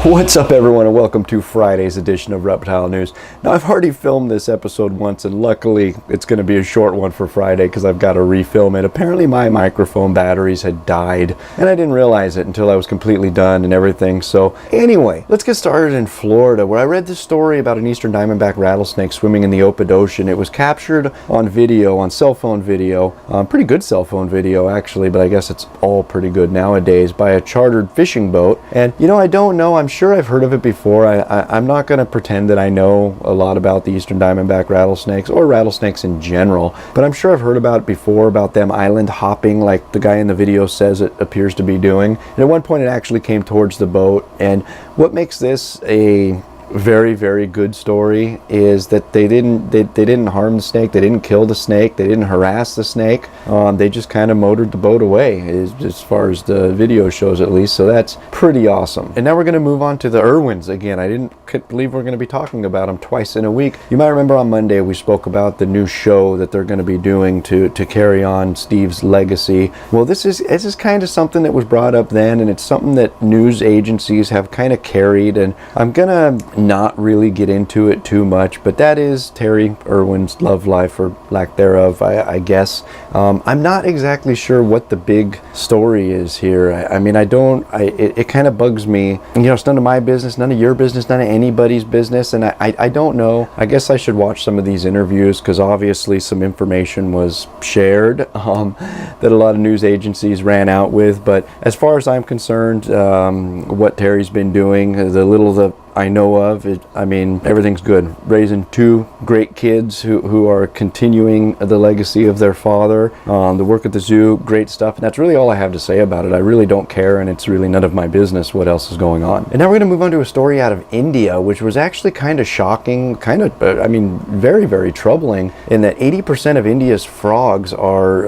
What's up, everyone, and welcome to Friday's edition of Reptile News. Now, I've already filmed this episode once, and luckily it's going to be a short one for Friday because I've got to refilm it. Apparently my microphone batteries had died, and I didn't realize it until I was completely done and everything. So anyway, let's get started in Florida, where I read this story about an eastern diamondback rattlesnake swimming in the open ocean. It was captured on video, on cell phone video, pretty good cell phone video actually, but I guess it's all pretty good nowadays, by a chartered fishing boat. And you know, I don't know, I'm sure I've heard of it before. I'm not going to pretend that I know a lot about the eastern diamondback rattlesnakes or rattlesnakes in general, but I'm sure I've heard about it before, about them island hopping like the guy in the video says it appears to be doing. And at one point it actually came towards the boat, and what makes this a very, very good story is that they didn't harm the snake, they didn't kill the snake, they didn't harass the snake. They just kind of motored the boat away, as far as the video shows at least. So that's pretty awesome. And now we're going to move on to the Irwins again. I didn't believe we're going to be talking about them twice in a week. You might remember on Monday we spoke about the new show that they're going to be doing to carry on Steve's legacy. Well, this is kind of something that was brought up then, and it's something that news agencies have kind of carried, and I'm gonna not really get into it too much, but that is Terri Irwin's love life, or lack thereof, I guess. I'm not exactly sure what the big story is here. I mean, it kind of bugs me. You know, it's none of my business, none of your business, none of anybody's business, and I don't know. I guess I should watch some of these interviews, because obviously some information was shared that a lot of news agencies ran out with. But as far as I'm concerned, what Terri's been doing, the little that I know of, I mean, everything's good. Raising two great kids who are continuing the legacy of their father. The work at the zoo, great stuff. And that's really all I have to say about it. I really don't care, and it's really none of my business what else is going on. And now we're going to move on to a story out of India, which was actually kind of shocking, I mean, very, very troubling, in that 80% of India's frogs are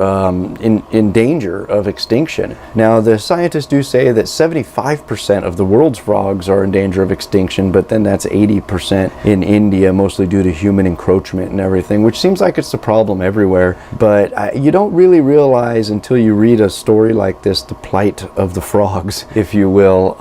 in danger of extinction. Now, the scientists do say that 75% of the world's frogs are in danger of extinction, but then that's 80% in India, mostly due to human encroachment and everything, which seems like it's the problem everywhere. But you don't really realize until you read a story like this the plight of the frogs, if you will.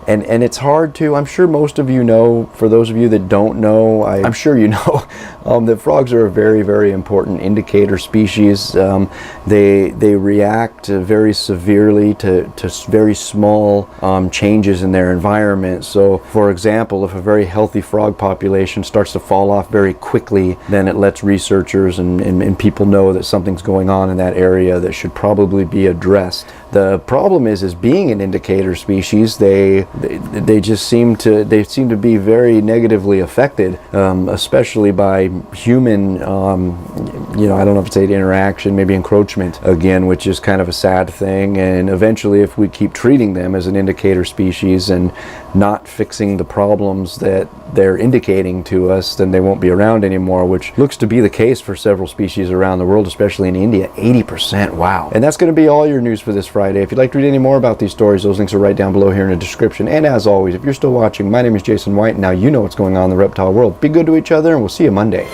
And it's hard to, I'm sure most of you know, for those of you that don't know, I'm sure you know, that frogs are a very, very important indicator species. They react very severely to very small changes in their environment. So, for example, if a very healthy frog population starts to fall off very quickly, then it lets researchers and people know that something's going on in that area that should probably be addressed. The problem is being an indicator species, they just seem to be very negatively affected, especially by human, you know, I don't know if it's interaction, maybe encroachment again, which is kind of a sad thing. And eventually, if we keep treating them as an indicator species and not fixing the problems that they're indicating to us, then they won't be around anymore, which looks to be the case for several species around the world, especially in India. 80%, wow. And that's going to be all your news for this Friday. If you'd like to read any more about these stories, those links are right down below here in the description. And as always, if you're still watching, my name is Jason White, and now you know what's going on in the reptile world. Be good to each other, and we'll see you Monday.